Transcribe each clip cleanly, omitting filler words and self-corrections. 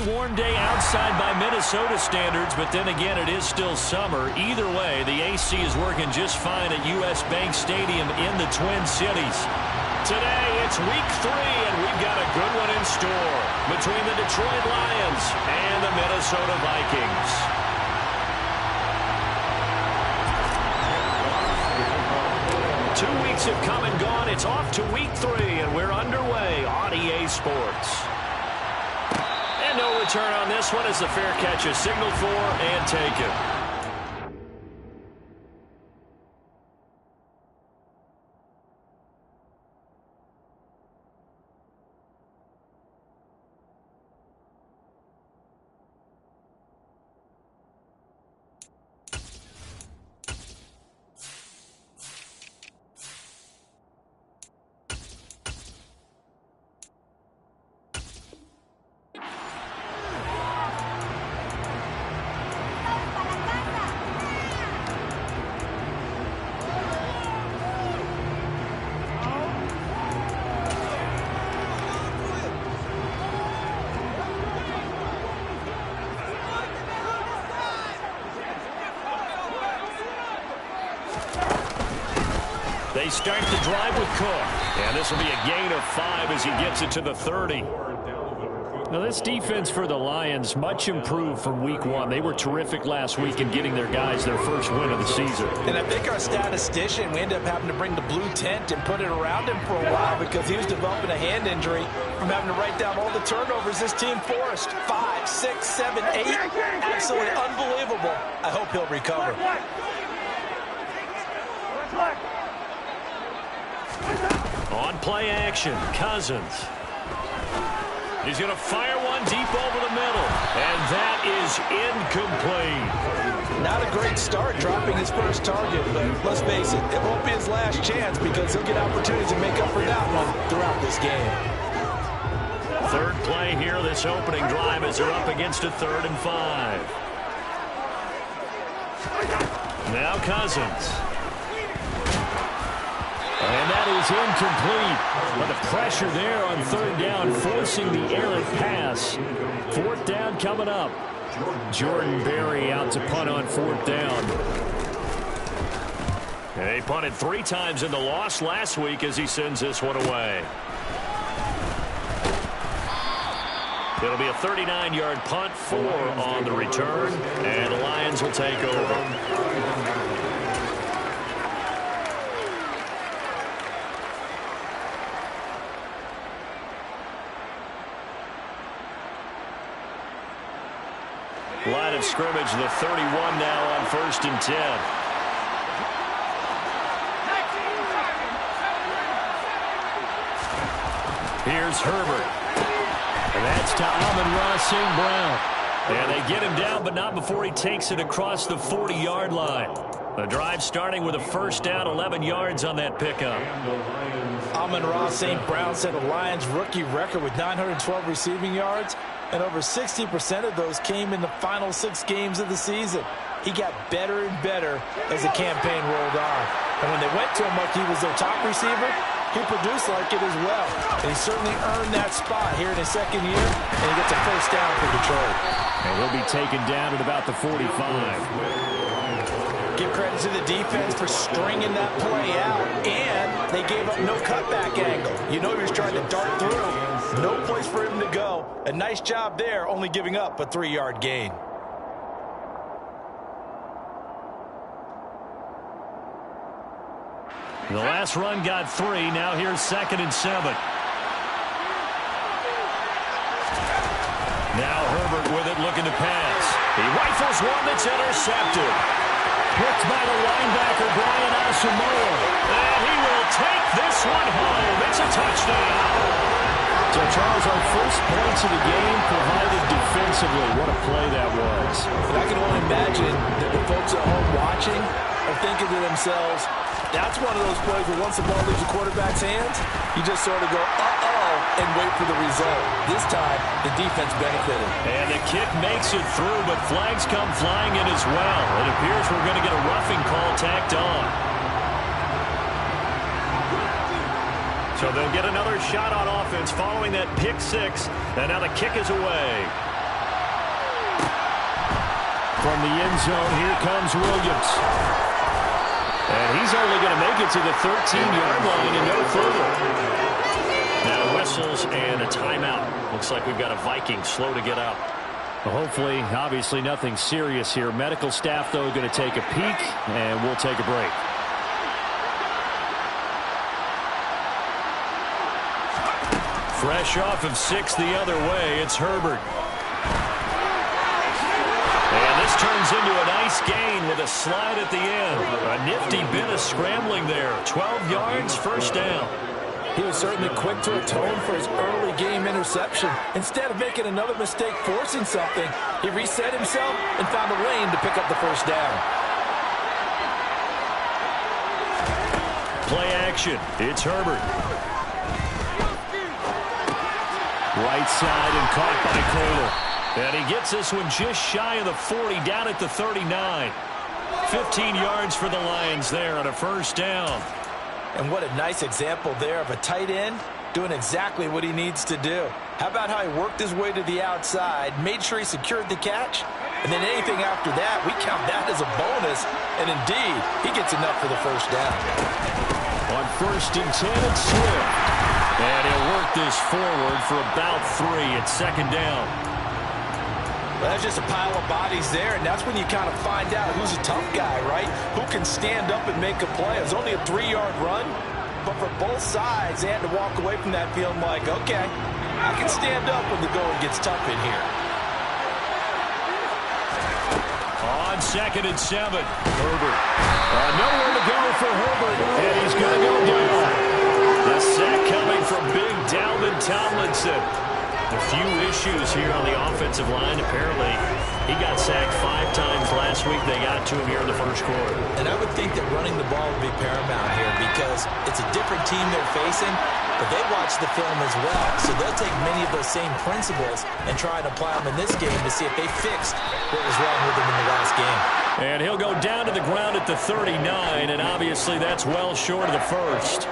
warm day outside by Minnesota standards, but then again, it is still summer. Either way, the AC is working just fine at U.S. Bank Stadium in the Twin Cities. Today, it's week 3, and we've got a good one in store between the Detroit Lions and the Minnesota Vikings. Two weeks have come and gone. It's off to week 3, and we're underway on EA Sports. And no return on this one as the fair catch is signaled for and taken. They start the drive with Cook. And this will be a gain of 5 as he gets it to the 30. Now, this defense for the Lions, much improved from week 1. They were terrific last week in getting their guys their first win of the season. And I think our statistician, we ended up having to bring the blue tent and put it around him for a while because he was developing a hand injury from having to write down all the turnovers this team forced. 5, 6, 7, 8. Absolutely unbelievable. I hope he'll recover. On play action, Cousins. He's going to fire one deep over the middle. And that is incomplete. Not a great start dropping his first target, but let's face it, it won't be his last chance because he'll get opportunities to make up for that one throughout this game. Third play here, this opening drive as they're up against a 3rd and 5. Now Cousins. And that is incomplete. But the pressure there on 3rd down, forcing the errant pass. 4th down coming up. Jordan Berry out to punt on 4th down. And he punted 3 times in the loss last week as he sends this one away. It'll be a 39-yard punt, 4 on the return, and the Lions will take over. Line of scrimmage, the 31 now on 1st and 10. Here's Herbert. And that's to Amon-Ra St. Brown. And they get him down, but not before he takes it across the 40-yard line. The drive starting with a 1st down, 11 yards on that pickup. Amon-Ra St. Brown set a Lions rookie record with 912 receiving yards, and over 60% of those came in the final 6 games of the season. He got better and better as the campaign rolled on. And when they went to him like he was their top receiver, he produced like it as well. And he certainly earned that spot here in his 2nd year, and he gets a 1st down for Detroit. And he'll be taken down at about the 45. Give credit to the defense for stringing that play out, and they gave up no cutback angle. You know he was trying to dart through. No place for him to go. A nice job there, only giving up a 3-yard gain. The last run got 3. Now here's 2nd and 7. Now Herbert with it, looking to pass. He rifles one that's intercepted. Picked by the linebacker, Brian Asamoah. And he will take this one home. It's a touchdown. So, Charles, our first points of the game provided defensively. What a play that was. And I can only imagine that the folks at home watching are thinking to themselves, that's one of those plays where once the ball leaves the quarterback's hands, you just sort of go, uh-oh, and wait for the result. This time, the defense benefited. And the kick makes it through, but flags come flying in as well. It appears we're going to get a roughing call tacked on. So they'll get another shot on offense following that pick 6, and now the kick is away. from the end zone, here comes Williams. And he's only going to make it to the 13-yard line and no further. Now whistles and a timeout. Looks like we've got a Viking slow to get up. Well, hopefully, obviously nothing serious here. Medical staff, though, going to take a peek, and we'll take a break. Fresh off of 6 the other way, it's Herbert. And this turns into a nice gain with a slide at the end. A nifty bit of scrambling there. 12 yards, first down. He was certainly quick to atone for his early game interception. Instead of making another mistake forcing something, he reset himself and found a lane to pick up the first down. Play action. It's Herbert. Right side and caught by Cole. And he gets this one just shy of the 40, down at the 39. 15 yards for the Lions there on a first down. And what a nice example there of a tight end doing exactly what he needs to do. How about how he worked his way to the outside, made sure he secured the catch, and then anything after that, we count that as a bonus. And indeed, he gets enough for the first down. On 1st and 10, it's Swift. And he'll work this forward for about 3 at second down. Well, that's just a pile of bodies there, and that's when you kind of find out who's a tough guy, right? Who can stand up and make a play. It was only a 3-yard run, but for both sides, they had to walk away from that feeling like, okay, I can stand up when the going gets tough in here. On 2nd and 7, Herbert. Nowhere to go for Herbert, and he's going to go down. The sack coming from big Dalvin Tomlinson. A few issues here on the offensive line. Apparently, he got sacked 5 times last week. They got to him here in the first quarter. And I would think that running the ball would be paramount here because it's a different team they're facing, but they watch the film as well. So they'll take many of those same principles and try and apply them in this game to see if they fixed what was wrong with them in the last game. And he'll go down to the ground at the 39, and obviously that's well short of the first.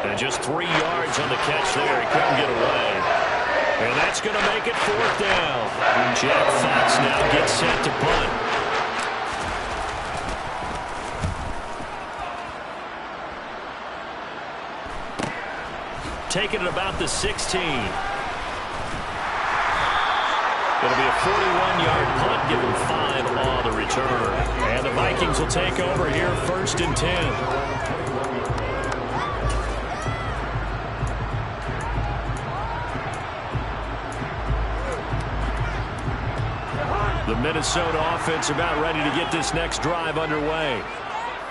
And just 3 yards on the catch there. He couldn't get away. And that's going to make it 4th down. Jack Fox now gets set to punt. Taking it about the 16. It'll be a 41-yard punt, give him 5 on the return. And the Vikings will take over here 1st and 10. The Minnesota offense about ready to get this next drive underway.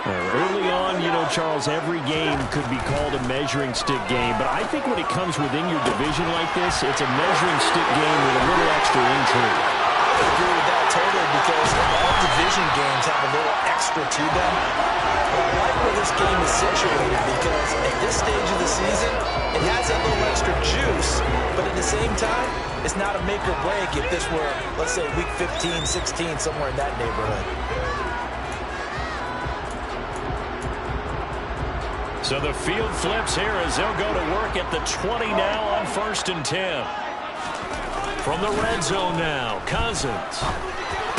Early on, you know, Charles, every game could be called a measuring stick game, but I think when it comes within your division like this, it's a measuring stick game with a little extra intrigue. I agree with that totally because all division games have a little extra to them. But I like where this game is situated because at this stage of the season, it has that little extra juice, but at the same time, it's not a make or break if this were, let's say, week 15, 16, somewhere in that neighborhood. So the field flips here as they'll go to work at the 20 now on 1st and 10. From the red zone now, Cousins.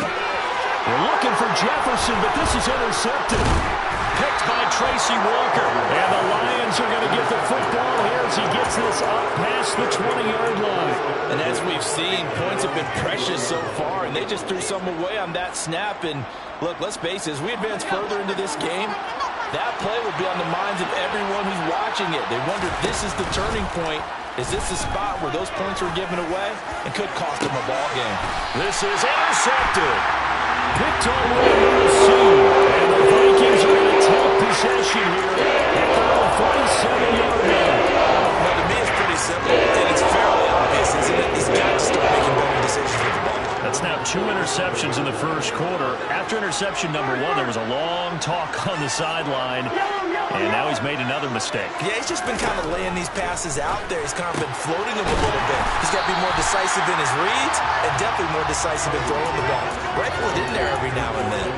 We're looking for Jefferson, but this is intercepted. Picked by Tracy Walker. And the Lions are going to get the football here as he gets this up past the 20-yard line. And as we've seen, points have been precious so far, and they just threw some away on that snap. And look, let's face it, as we advance further into this game, that play will be on the minds of everyone who's watching it. They wonder if this is the turning point. Is this the spot where those points were given away and could cost them a ball game? This is intercepted. Picked on the soon. And the Vikings are going to take possession here at the 47-yard line. Well, to me, it's pretty simple, and it's fairly obvious, isn't it? He's got to start making better decisions with the ball. That's now 2 interceptions in the first quarter. After interception number 1, there was a long talk on the sideline, and now he's made another mistake. Yeah, he's just been kind of laying these passes out there. He's kind of been floating them a little bit. He's got to be more decisive in his reads and definitely more decisive in throwing the ball. Rifle it in there every now and then.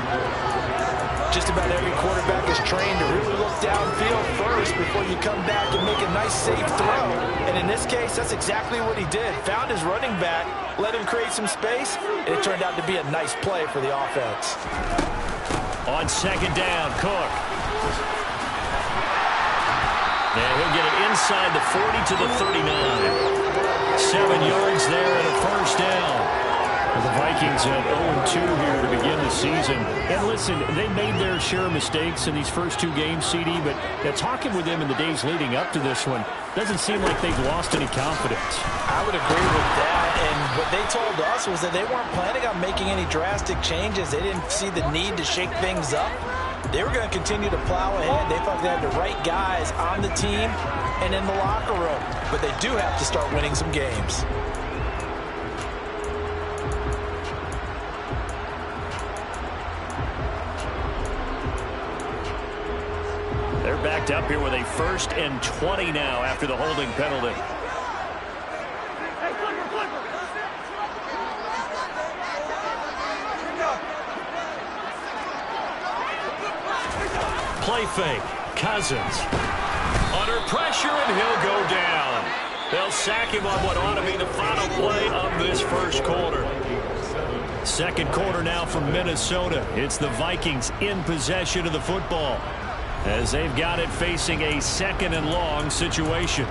Just about every quarterback is trained to really look downfield first before you come back and make a nice, safe throw. And in this case, that's exactly what he did. Found his running back, let him create some space, and it turned out to be a nice play for the offense. On second down, Cook. And he'll get it inside the 40 to the 39. 7 yards there and a first down. The Vikings at 0-2 here to begin the season. And listen, they made their share of mistakes in these first 2 games, CD, but talking with them in the days leading up to this one, doesn't seem like they've lost any confidence. I would agree with that, and what they told us was that they weren't planning on making any drastic changes. They didn't see the need to shake things up. They were going to continue to plow ahead. They thought they had the right guys on the team and in the locker room, but they do have to start winning some games. They're backed up here with a 1st and 20 now after the holding penalty. Play fake. Cousins. Under pressure, and he'll go down. They'll sack him on what ought to be the final play of this first quarter. Second quarter now from Minnesota. It's the Vikings in possession of the football, as they've got it facing a 2nd and long situation.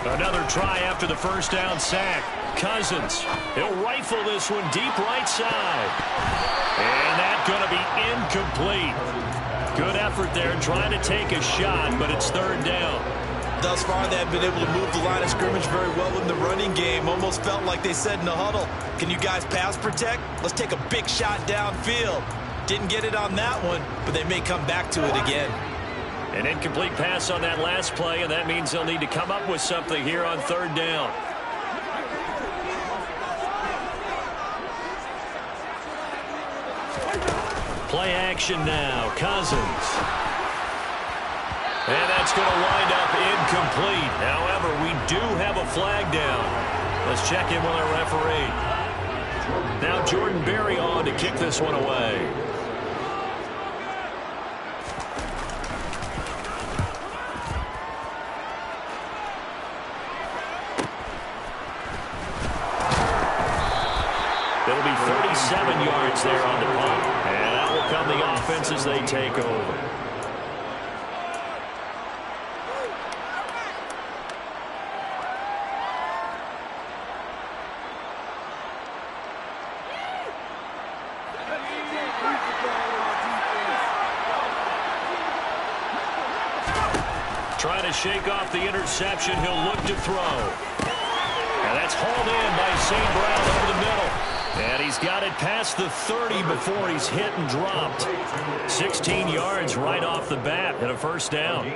Another try after the first down sack. Cousins, he'll rifle this one deep right side. And that's going to be incomplete. Good effort there trying to take a shot, but it's 3rd down. Thus far, they have been able to move the line of scrimmage very well in the running game. Almost felt like they said in the huddle, can you guys pass protect? Let's take a big shot downfield. Didn't get it on that one, but they may come back to it again. An incomplete pass on that last play, and that means they'll need to come up with something here on 3rd down. Play action now. Cousins. And that's going to wind up incomplete. However, we do have a flag down. Let's check in with our referee. Now Jordan Berry on to kick this one away. It'll be 37 yards there on the punt. And out will come the offense as they take over. Trying to shake off the interception. He'll look to throw. And that's hauled in by St. Brown over the middle. And he's got it past the 30 before he's hit and dropped. 16 yards right off the bat and a first down.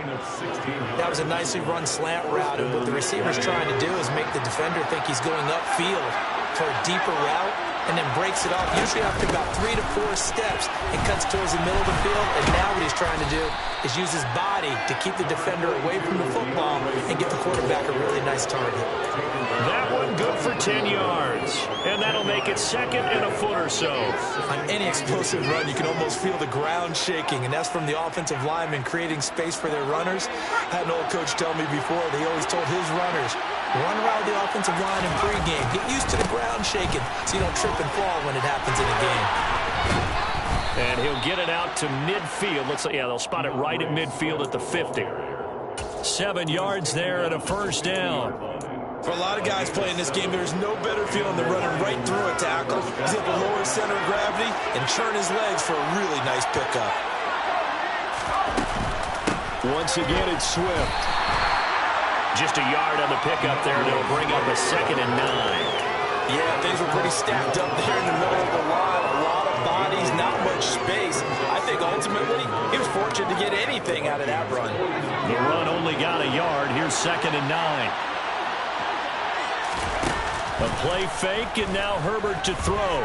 That was a nicely run slant route, and what the receiver's trying to do is make the defender think he's going upfield for a deeper route, and then breaks it off, usually after about 3 to 4 steps, and cuts towards the middle of the field. And now what he's trying to do is use his body to keep the defender away from the football and get the quarterback a really nice target. That one good for 10 yards, and that'll make it 2nd and a foot or so. On any explosive run, you can almost feel the ground shaking, and that's from the offensive linemen creating space for their runners. I had an old coach tell me before, they always told his runners, run around the offensive line in pregame. Get used to the ground shaking so you don't trip and fall when it happens in a game. And he'll get it out to midfield. Looks like, yeah, they'll spot it right at midfield at the 50. 7 yards there and a first down. For a lot of guys playing this game, there's no better feeling than running right through a tackle. He's able to lower his center of gravity and churn his legs for a really nice pickup. Once again, it's Swift. Just a yard on the pickup there, and it'll bring up a 2nd and 9. Yeah, things were pretty stacked up there in the middle of the line. A lot of bodies, not much space. I think ultimately he was fortunate to get anything out of that run. The run only got a yard. Here's 2nd and 9. A play fake, and now Herbert to throw.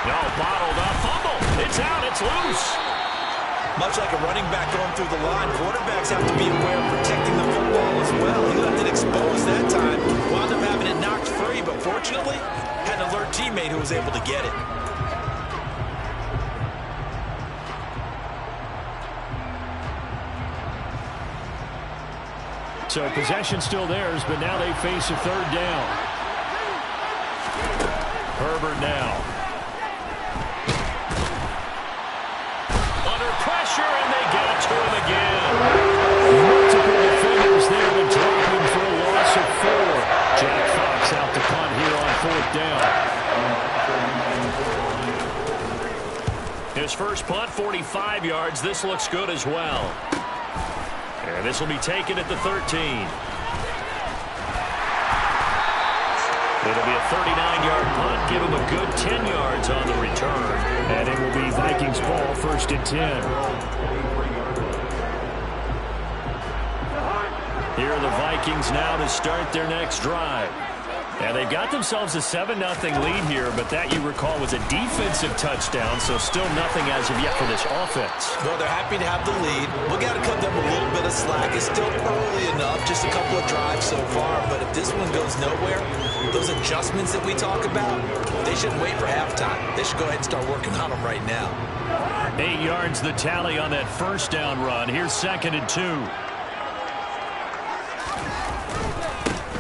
No, bottled up, fumble. It's out, it's loose. Much like a running back going through the line, quarterbacks have to be aware of protecting the football as well. He left it exposed that time, wound up having it knocked free, but fortunately, had an alert teammate who was able to get it. So possession still theirs, but now they face a third down. Herbert now. Under pressure, and they get it to him again. Multiple defenders there to drop him for a loss of 4. Jack Fox out to punt here on 4th down. His first punt, 45 yards. This looks good as well. And this will be taken at the 13. It'll be a 39-yard punt. Give him a good 10 yards on the return. And it will be Vikings ball, 1st and 10. Here are the Vikings now to start their next drive. And they've got themselves a 7-0 lead here, but that, you recall, was a defensive touchdown, so still nothing as of yet for this offense. Well, they're happy to have the lead. We've got to cut them a little bit of slack. It's still early enough, just a couple of drives so far, but if this one goes nowhere, those adjustments that we talk about, they shouldn't wait for halftime. They should go ahead and start working on them right now. 8 yards the tally on that first down run. Here's 2nd and 2.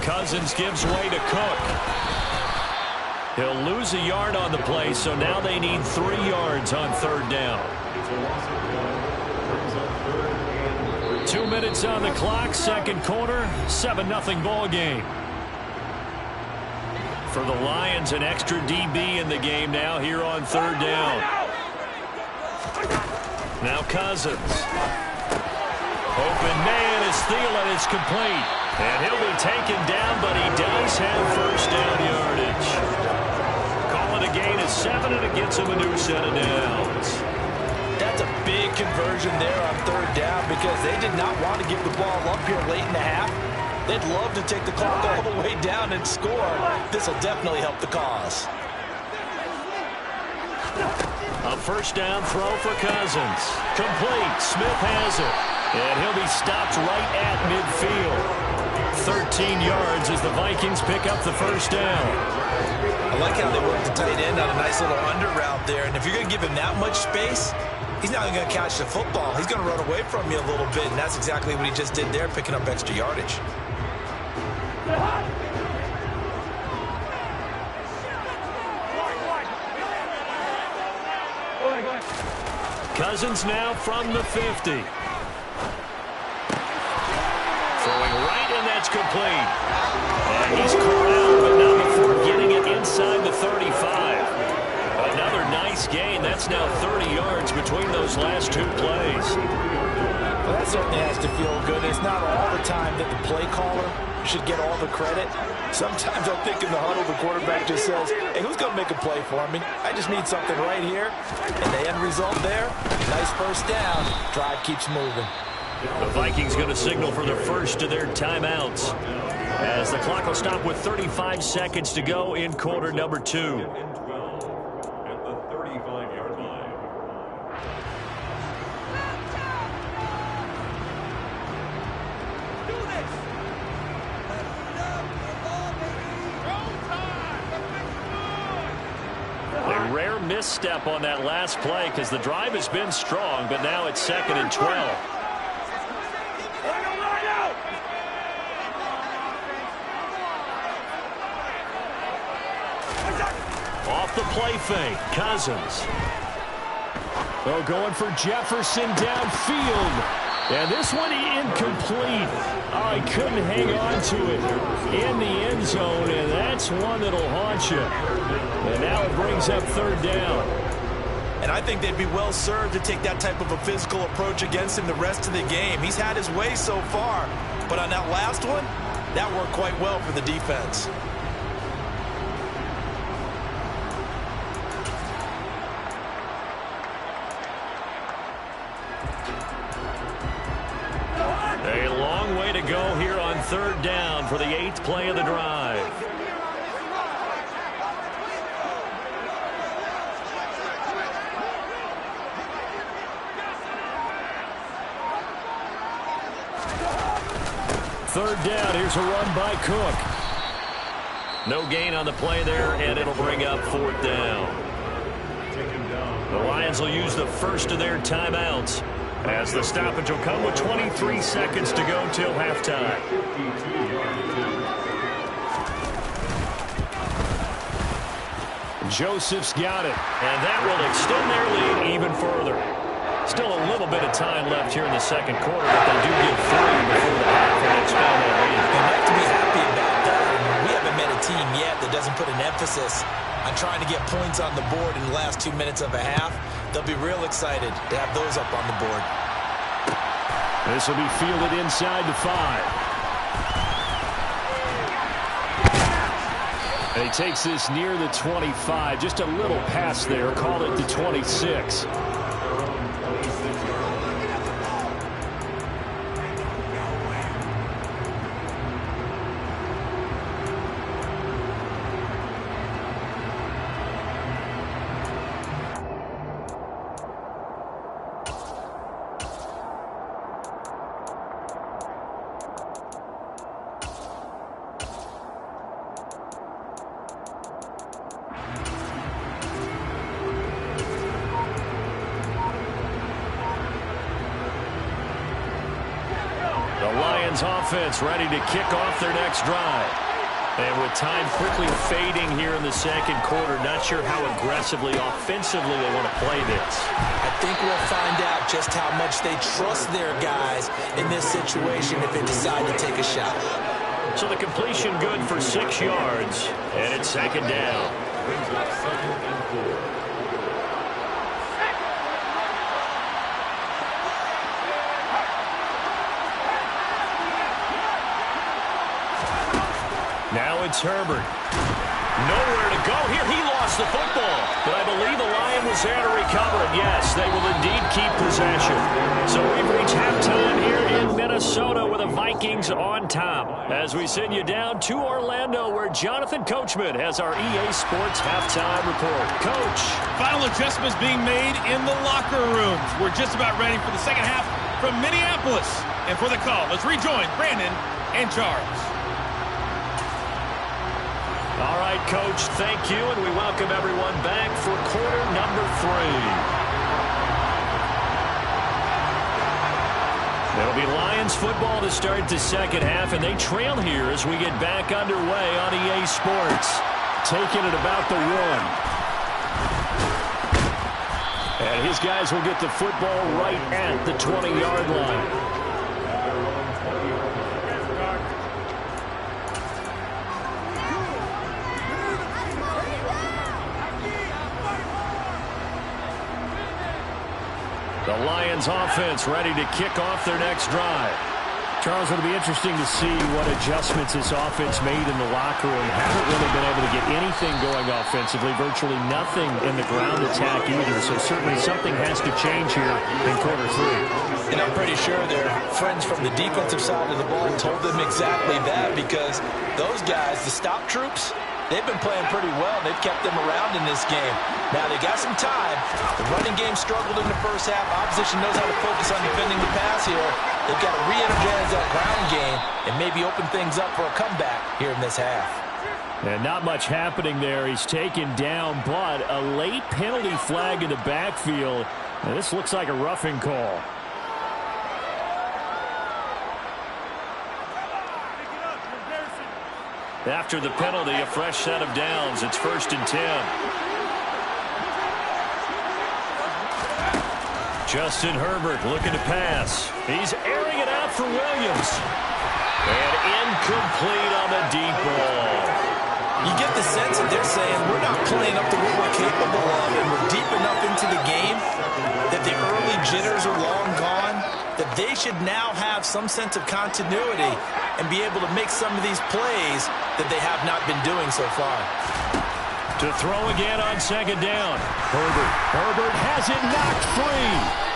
Cousins gives way to Cook. He'll lose a yard on the play, so now they need 3 yards on 3rd down. 2 minutes on the clock, 2nd quarter, 7-0 ball game. For the Lions, an extra DB in the game now here on 3rd down. Now Cousins. Open man is Thielen. It's complete. And he'll be taken down, but he does have first down yardage. Calling a gain of 7, and it gets him a new set of downs. That's a big conversion there on 3rd down because they did not want to give the ball up here late in the half. They'd love to take the clock all the way down and score. This will definitely help the cause. A first down throw for Cousins. Complete. Smith has it. And he'll be stopped right at midfield. 13 yards as the Vikings pick up the first down. I like how they work the tight end on a nice little under route there. And if you're going to give him that much space, he's not going to catch the football. He's going to run away from you a little bit. And that's exactly what he just did there, picking up extra yardage. Cousins now from the 50. Throwing right, and that's complete. And he's corralled, but not before getting it inside the 35. Another nice gain. That's now 30 yards between those last 2 plays. Well, that certainly has to feel good. It's not all the time that the play caller should get all the credit. Sometimes I think in the huddle, the quarterback just says, hey, who's going to make a play for me? I just need something right here. And the end result there, nice first down. Drive keeps moving. The Vikings going to signal for the first of their timeouts as the clock will stop with 35 seconds to go in quarter number 2. A rare misstep on that last play because the drive has been strong, but now it's 2nd and 12. Off the play fake, Cousins. Oh, going for Jefferson downfield. And this one incomplete. Oh, he couldn't hang on to it in the end zone, and that's one that'll haunt you. And now it brings up 3rd down. And I think they'd be well served to take that type of a physical approach against him the rest of the game. He's had his way so far, but on that last one, that worked quite well for the defense. A long way to go here on third down for the 8th play of the drive. Third down, here's a run by Cook. No gain on the play there, and it'll bring up 4th down. The Lions will use the first of their timeouts, as the stoppage will come with 23 seconds to go till halftime. Joseph's got it, and that will extend their lead even further. Still a little bit of time left here in the second quarter, but they do get 3 before the half and expand that lead. They have to be happy about that. We haven't met a team yet that doesn't put an emphasis on trying to get points on the board in the last 2 minutes of a half. They'll be real excited to have those up on the board. This will be fielded inside the 5. And he takes this near the 25. Just a little pass there. Call it the 26. Offense ready to kick off their next drive. And with time quickly fading here in the second quarter, not sure how aggressively, offensively they want to play this. I think we'll find out just how much they trust their guys in this situation if they decide to take a shot. So the completion good for 6 yards, and it's second down. Now it's Herbert. Nowhere to go here. He lost the football. But I believe the Lion was there to recover it. Yes, they will indeed keep possession. So we've reached halftime here in Minnesota with the Vikings on top. As we send you down to Orlando, where Jonathan Coachman has our EA Sports halftime report. Coach. Final adjustments being made in the locker rooms. We're just about ready for the second half from Minneapolis. And for the call, let's rejoin Brandon and Charles. All right, Coach, thank you, and we welcome everyone back for quarter number 3. It'll be Lions football to start the second half, and they trail here as we get back underway on EA Sports. Taking it about the 1. And his guys will get the football right at the 20-yard line. The Lions offense ready to kick off their next drive. Charles, it'll be interesting to see what adjustments this offense made in the locker room. Haven't really been able to get anything going offensively, virtually nothing in the ground attack either. So certainly something has to change here in quarter 3. And I'm pretty sure their friends from the defensive side of the ball told them exactly that, because those guys, the stop troops, they've been playing pretty well. They've kept them around in this game. Now, they got some time. The running game struggled in the first half. Opposition knows how to focus on defending the pass here. They've got to re-energize that ground game and maybe open things up for a comeback here in this half. And not much happening there. He's taken down, but a late penalty flag in the backfield. And this looks like a roughing call. After the penalty, a fresh set of downs. It's 1st and 10. Justin Herbert looking to pass. He's airing it out for Williams. And incomplete on the deep ball. You get the sense that they're saying we're not playing up to what we're capable of, and we're deep enough into the game that the early jitters are long gone, that they should now have some sense of continuity and be able to make some of these plays that they have not been doing so far. To throw again on second down. Herbert has it knocked free.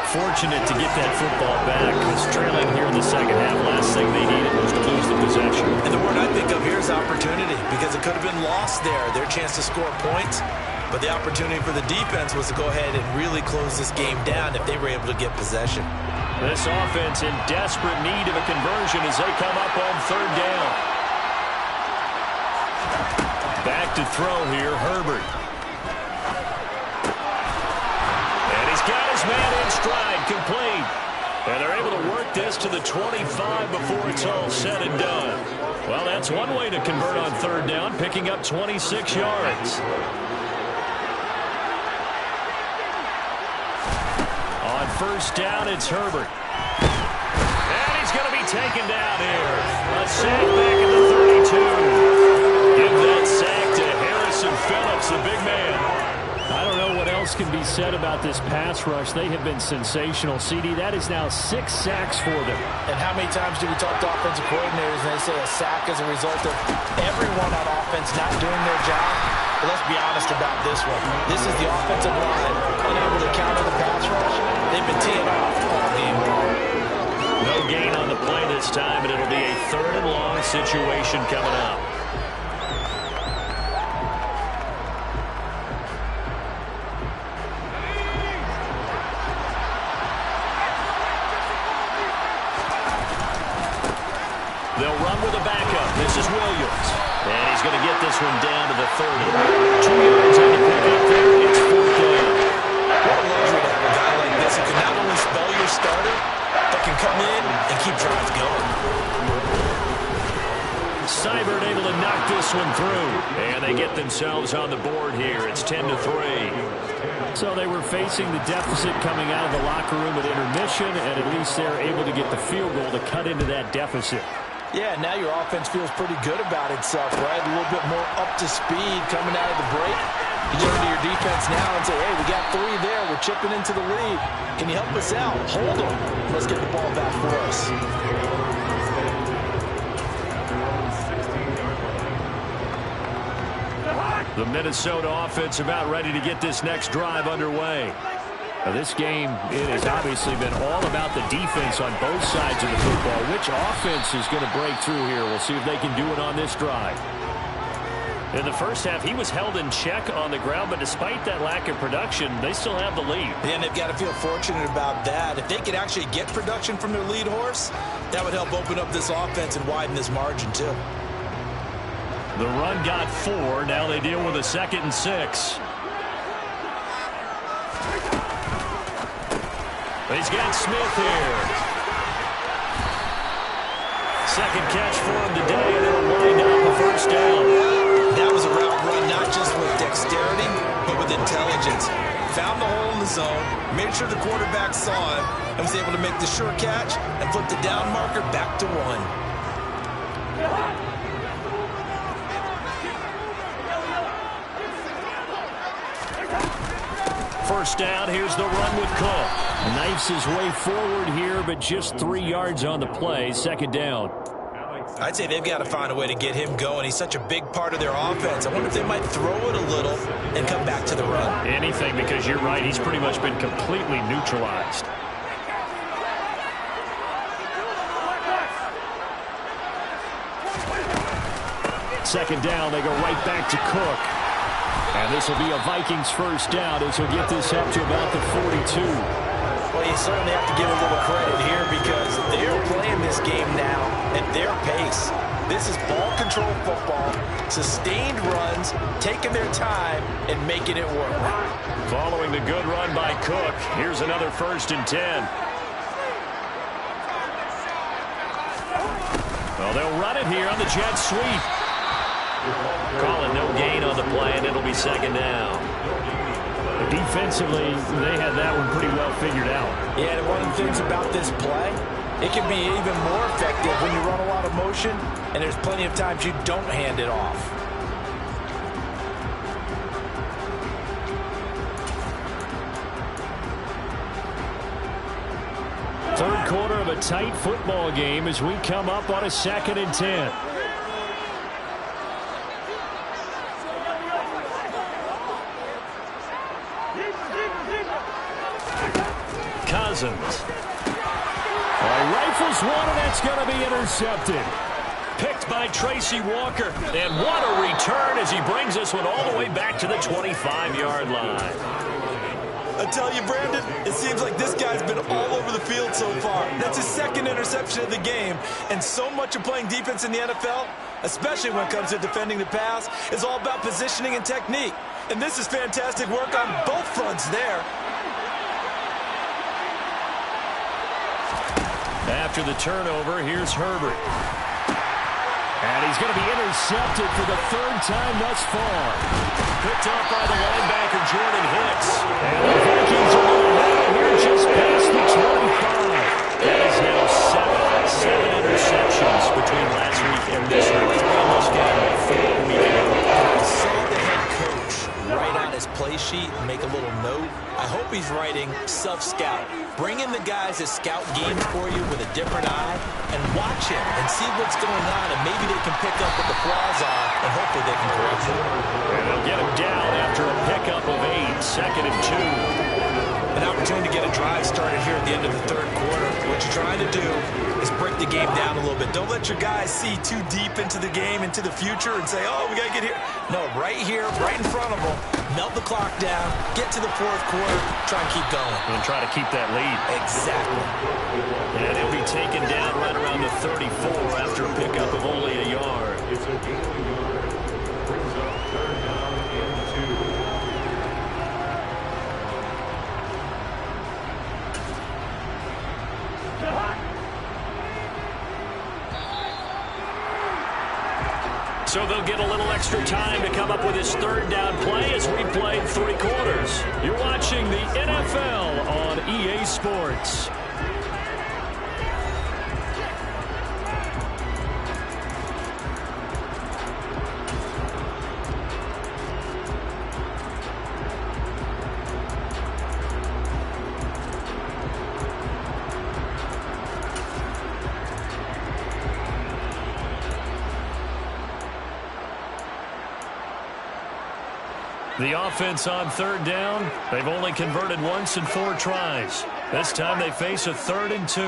Fortunate to get that football back, because trailing here in the second half, last thing they needed was to lose the possession. And the word I think of here is opportunity, because it could have been lost there, their chance to score points. But the opportunity for the defense was to go ahead and really close this game down if they were able to get possession. This offense in desperate need of a conversion as they come up on third down. Back to throw here, Herbert. And he's got his man in stride, complete. And they're able to work this to the 25 before it's all said and done. Well, that's one way to convert on third down, picking up 26 yards. On first down, it's Herbert. And he's going to be taken down here. A sack back at the 32. Give that sack to Harrison Phillips, the big man. I don't know what else can be said about this pass rush. They have been sensational. CD, that is now 6 sacks for them. And how many times do we talk to offensive coordinators and they say a sack is a result of everyone on offense not doing their job? But let's be honest about this one. This is the offensive line unable to counter the pass rush. They've been teeing off all game long. No gain on the play this time, and it'll be a third and long situation coming up. They'll run with a backup. This is Williams. And he's going to get this one down to the 30. 2 yards on the pickup there. It's fourth down. What a luxury to have a guy like this who can not only spell your starter, but can come in and keep drives going. Seibert able to knock this one through. And they get themselves on the board here. It's 10-3. So they were facing the deficit coming out of the locker room at intermission, and at least they're able to get the field goal to cut into that deficit. Yeah, now your offense feels pretty good about itself, right? A little bit more up to speed coming out of the break. You turn to your defense now and say, hey, we got 3 there. We're chipping into the lead. Can you help us out? Hold them. Let's get the ball back for us. The Minnesota offense about ready to get this next drive underway. Now this game, it has obviously been all about the defense on both sides of the football. Which offense is going to break through here? We'll see if they can do it on this drive. In the first half, he was held in check on the ground, but despite that lack of production, they still have the lead. And they've got to feel fortunate about that. If they could actually get production from their lead horse, that would help open up this offense and widen this margin too. The run got 4. Now they deal with a 2nd and 6. He's got Smith here. Second catch for him today, and it'll wind up a first down. That was a route run not just with dexterity, but with intelligence. Found the hole in the zone, made sure the quarterback saw him, and was able to make the sure catch and flip the down marker back to 1. First down, here's the run with Cook. Knifes his way forward here, but just 3 yards on the play. Second down. I'd say they've got to find a way to get him going. He's such a big part of their offense. I wonder if they might throw it a little and come back to the run. Anything, because you're right, he's pretty much been completely neutralized. Second down, they go right back to Cook. And this will be a Vikings first down as he'll get this up to about the 42. Well, you certainly have to give a little credit here because they're playing this game now at their pace. This is ball control football, sustained runs, taking their time and making it work. Following the good run by Cook, here's another 1st and 10. Well, they'll run it here on the jet sweep. Calling no gain on the play, and it'll be second down. Defensively, they had that one pretty well figured out. Yeah, and one of the things about this play, it can be even more effective when you run a lot of motion, and there's plenty of times you don't hand it off. Third quarter of a tight football game as we come up on a 2nd and 10. throws one, and that's going to be intercepted. Picked by Tracy Walker. And what a return as he brings this one all the way back to the 25-yard line. I tell you, Brandon, it seems like this guy's been all over the field so far. That's his second interception of the game. And so much of playing defense in the NFL, especially when it comes to defending the pass, is all about positioning and technique. And this is fantastic work on both fronts there. After the turnover, here's Herbert. And he's going to be intercepted for the third time thus far. Picked up by the linebacker, Jordan Hicks. And the Vikings are going to have it here just past the 25. That is now seven interceptions between last week and this week. 3 in this game, 4 week ago. I saw the head coach write out his play sheet and make a little note. I hope he's writing self-scout. Bring in the guys that scout games for you with a different eye and watch him and see what's going on, and maybe they can pick up what the flaws are, and hopefully they can correct them. And they'll get him down after a pickup of 8, 2nd and 2. An opportunity to get a drive started here at the end of the third quarter. What you're trying to do is break the game down a little bit. Don't let your guys see too deep into the game, into the future, and say, oh, we got to get here. No, right here, right in front of them. Melt the clock down, get to the fourth quarter, try and keep going. And try to keep that lead. Exactly. And he'll be taken down right around the 34 after a pickup of only a yard. So they'll get a little extra time to come up with his third down play as we played 3 quarters. You're watching the NFL on EA Sports. The offense on third down, they've only converted once in 4 tries. This time they face a 3rd and 2.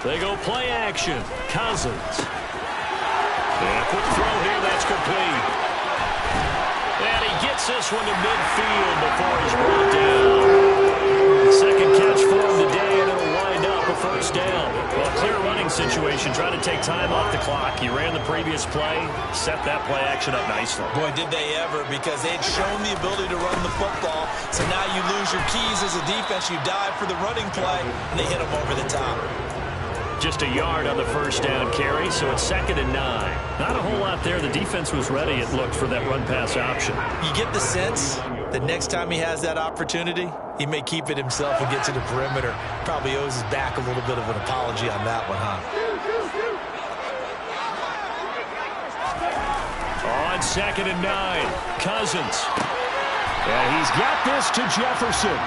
They go play action. Cousins. And a quick throw here, that's complete. And he gets this one to midfield before he's brought down. The second catch for him today, and it'll wind up a first down. Well, clear running situation, trying to take time off the clock. He ran the previous play, set that play action up nicely. Boy, did they ever, because they'd shown the ability to run the football. So now you lose your keys as a defense. You dive for the running play, and they hit them over the top. Just a yard on the first down carry, so it's 2nd and 9. Not a whole lot there. The defense was ready, it looked, for that run-pass option. You get the sense that next time he has that opportunity, he may keep it himself and get to the perimeter. Probably owes his back a little bit of an apology on that one, huh? On 2nd and 9, Cousins. And he's got this to Jefferson.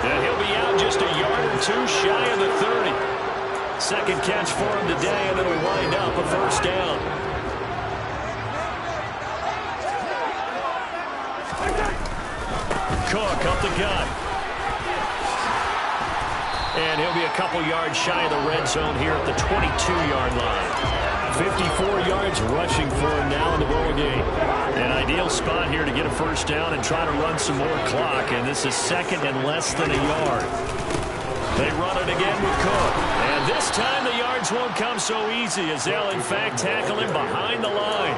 And he'll be out just a yard or 2 shy of the 30. Second catch for him today, and it'll wind up a first down. Cook up the gut. And he'll be a couple yards shy of the red zone here at the 22-yard line. 54 yards rushing for him now in the ball game. An ideal spot here to get a first down and try to run some more clock, and this is 2nd and less than a yard. They run it again with Cook. And this time the yards won't come so easy as they'll, in fact, tackle him behind the line.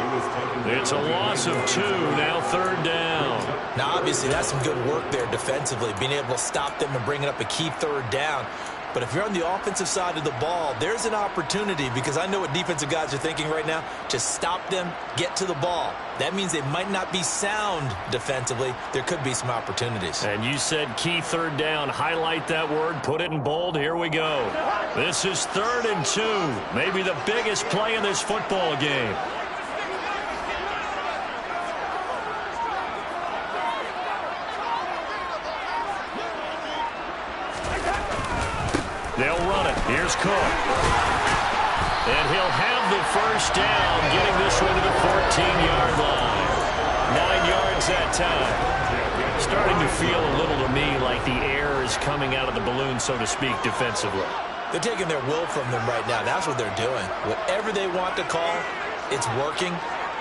It's a loss of 2, now 3rd down. Now, obviously, that's some good work there defensively, being able to stop them and bringing up a key 3rd down. But if you're on the offensive side of the ball, there's an opportunity, because I know what defensive guys are thinking right now. Just stop them, get to the ball. That means they might not be sound defensively. There could be some opportunities. And you said key 3rd down. Highlight that word. Put it in bold. Here we go. This is 3rd and 2. Maybe the biggest play in this football game. They'll run it. Here's Cook. And he'll have the first down, getting this one to the 14-yard line. 9 yards that time. starting to feel a little to me like the air is coming out of the balloon, so to speak, defensively. They're taking their will from them right now. That's what they're doing. Whatever they want to call, it's working.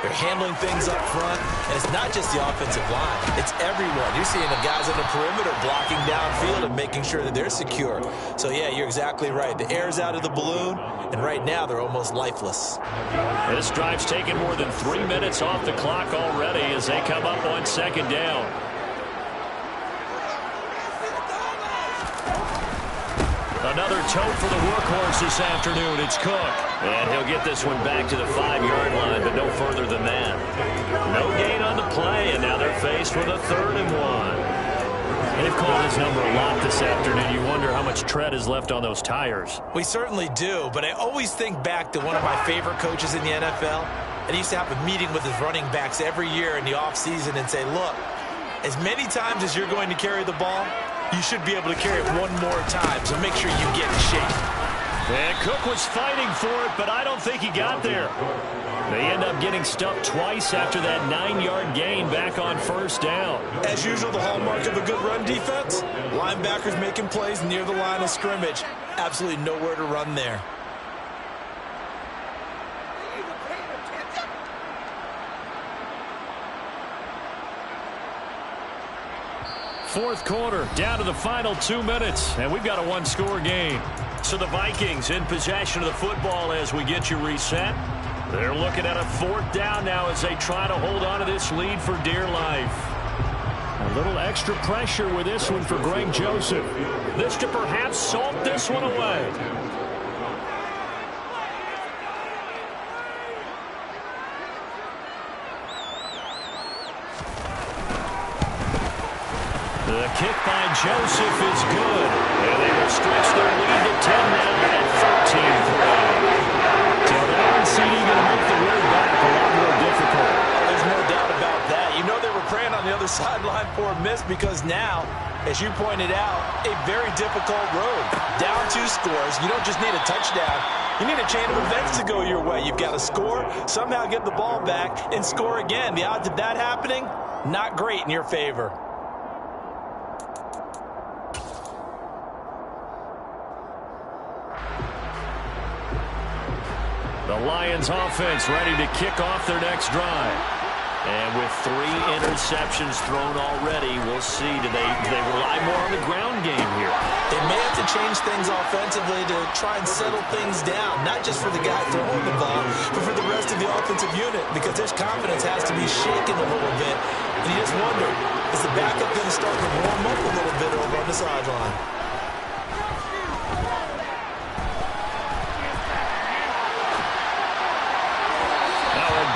They're handling things up front, and it's not just the offensive line. It's everyone. You're seeing the guys on the perimeter blocking downfield and making sure that they're secure. So, yeah, you're exactly right. The air's out of the balloon, and right now they're almost lifeless. This drive's taken more than 3 minutes off the clock already as they come up on second down. Another tote for the workhorse this afternoon. It's Cook. And he'll get this one back to the 5-yard line, but no further than that. No gain on the play, and now they're faced with a 3rd and 1. They've called his number a lot this afternoon. You wonder how much tread is left on those tires. We certainly do, but I always think back to one of my favorite coaches in the NFL. And he used to have a meeting with his running backs every year in the offseason and say, look, as many times as you're going to carry the ball, you should be able to carry it one more time, so make sure you get in shape. And Cook was fighting for it, but I don't think he got there. They end up getting stuffed twice after that 9-yard gain back on 1st down. As usual, the hallmark of a good run defense, linebackers making plays near the line of scrimmage. Absolutely nowhere to run there. Fourth quarter, down to the final 2 minutes, and we've got a one-score game. So the Vikings in possession of the football as we get you reset. They're looking at a 4th down now as they try to hold on to this lead for dear life. A little extra pressure with this one for Greg Joseph. This to perhaps salt this one away. The kick by Joseph is good. And they will stretch their lead to 10 now at 13-3. So that one CD going to make the road back a lot more difficult. There's no doubt about that. You know they were praying on the other sideline for a miss because now, as you pointed out, a very difficult road. Down 2 scores. You don't just need a touchdown. You need a chain of events to go your way. You've got to score, somehow get the ball back, and score again. The odds of that happening, not great in your favor. The Lions offense ready to kick off their next drive. And with 3 interceptions thrown already, we'll see. Do they rely more on the ground game here? They may have to change things offensively to try and settle things down, not just for the guy throwing the ball, but for the rest of the offensive unit, because their confidence has to be shaken a little bit. And you just wonder, is the backup going to start to warm up a little bit over on the sideline?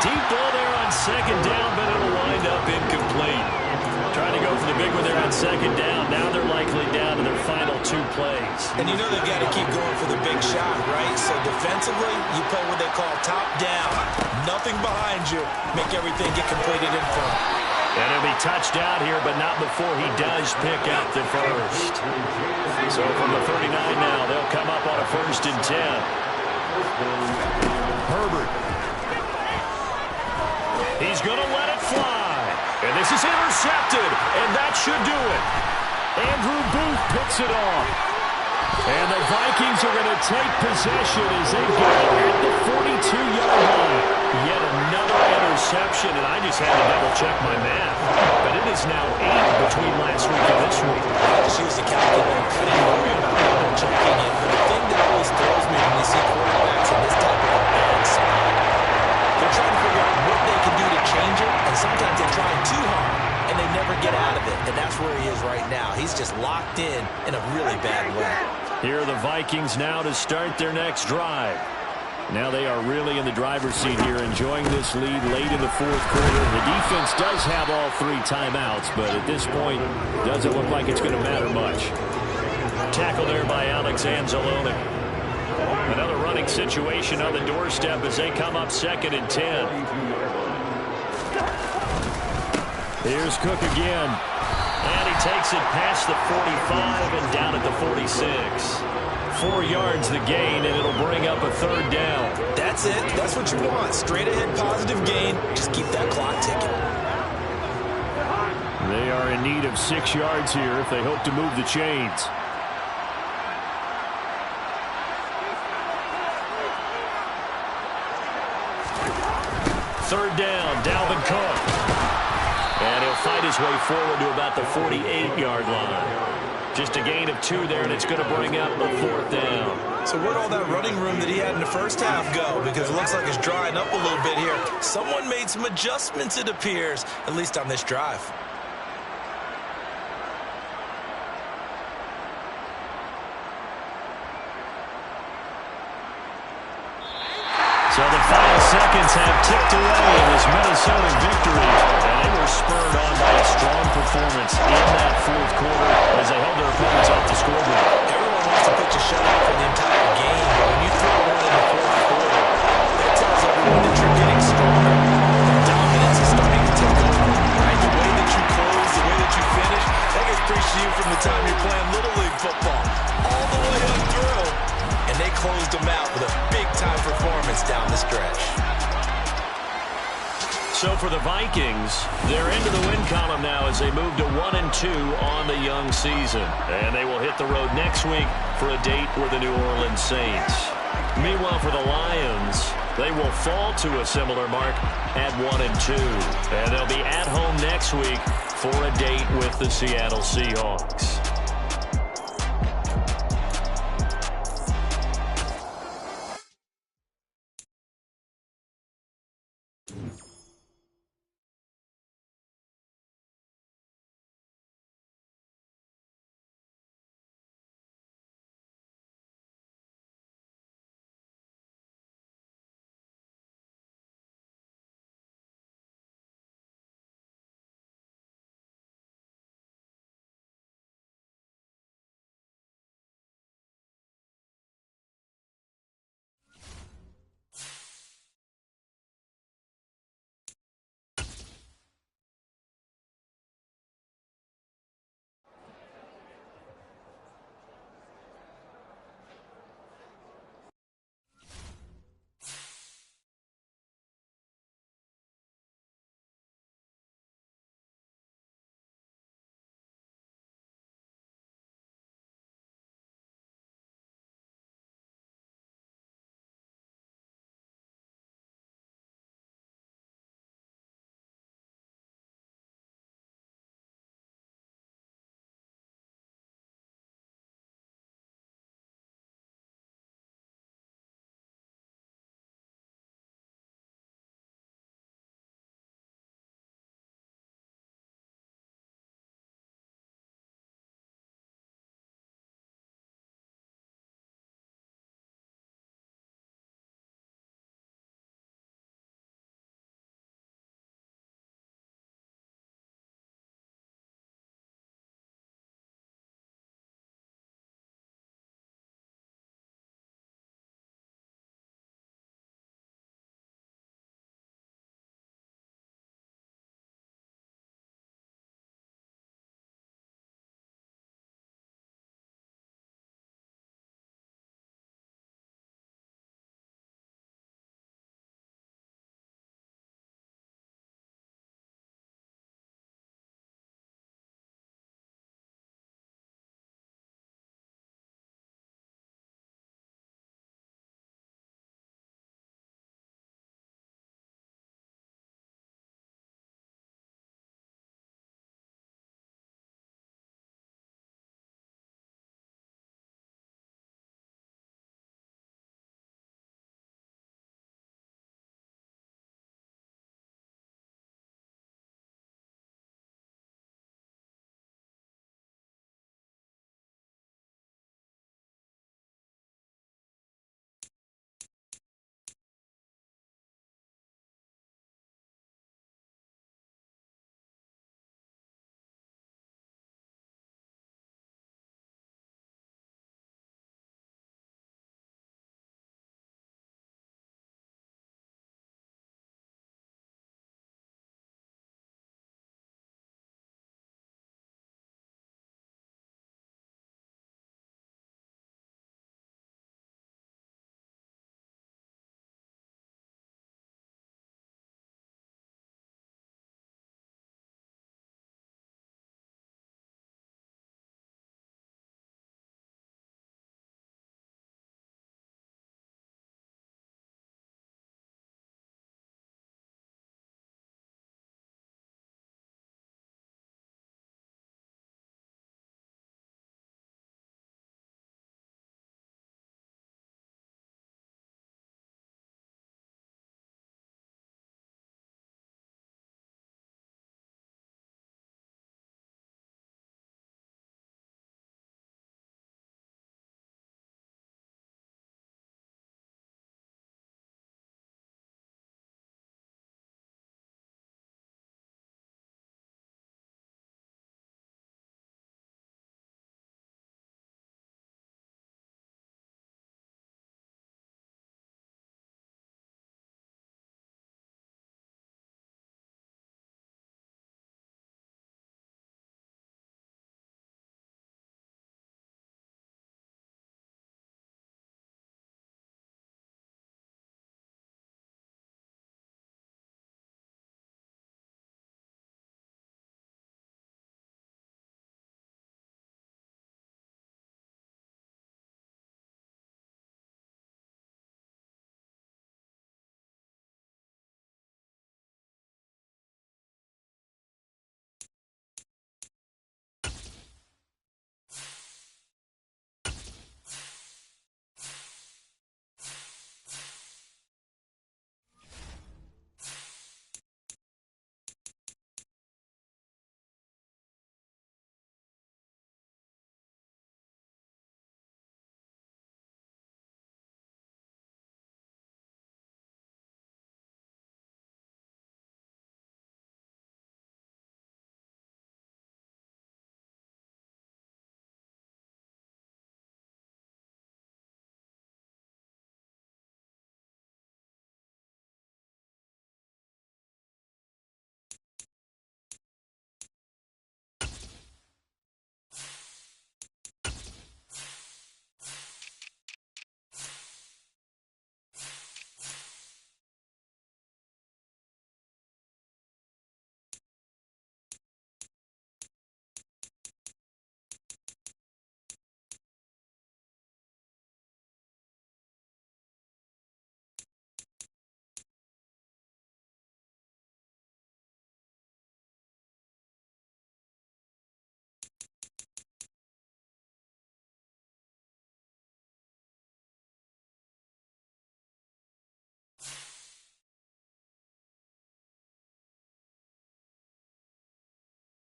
Deep ball there on second down, but it'll wind up incomplete. Trying to go for the big one there on second down. Now they're likely down to their final 2 plays. And you know they've got to keep going for the big shot, right? So defensively, you play what they call top down. Nothing behind you. Make everything get completed in front. And he'll be touched out here, but not before he does pick up the first. So from the 39 now, they'll come up on a 1st and 10. Herbert. He's going to let it fly. And this is intercepted, and that should do it. Andrew Booth picks it off. And the Vikings are going to take possession as they get at the 42-yard line. Yet another interception, and I just had to double-check my math. But it is now 8 between last week and this week. I just used the calculator. I didn't worry about double-checking it. But the thing that always throws me when you see quarterbacks in this type of a bad spot, they're trying to figure out what they can do to change it, and sometimes they try too hard, and they never get out of it. And that's where he is right now. He's just locked in a really bad way. Here are the Vikings now to start their next drive. Now they are really in the driver's seat here, enjoying this lead late in the 4th quarter. The defense does have all 3 timeouts, but at this point, doesn't look like it's going to matter much. Tackle there by Alex Anzalone. Another running situation on the doorstep as they come up 2nd and 10. Here's Cook again. And he takes it past the 45 and down at the 46. 4 yards the gain, and it'll bring up a 3rd down. That's it. That's what you want. Straight ahead positive gain. Just keep that clock ticking. They are in need of 6 yards here if they hope to move the chains. Third down, Dalvin Cook. And he'll fight his way forward to about the 48-yard line. Just a gain of 2 there, and it's going to bring up a 4th down. So where'd all that running room that he had in the first half go? Because it looks like it's drying up a little bit here. Someone made some adjustments, it appears, at least on this drive. So the final seconds have ticked away in this Minnesota victory, and they were spurred on by a strong performance in that 4th quarter as they held their opponents off the scoreboard. Everyone wants to pitch a shutout for the entire game, but when you throw one in the 4th quarter, that tells everyone that you're getting stronger. The dominance is starting to take over, right? The way that you close, the way that you finish, that gets preached to you from the time you're playing Little League football all the way up through. And they closed them out with a big-time performance down the stretch. So for the Vikings, they're into the win column now as they move to 1-2 on the young season. And they will hit the road next week for a date with the New Orleans Saints. Meanwhile, for the Lions, they will fall to a similar mark at 1-2. And they'll be at home next week for a date with the Seattle Seahawks.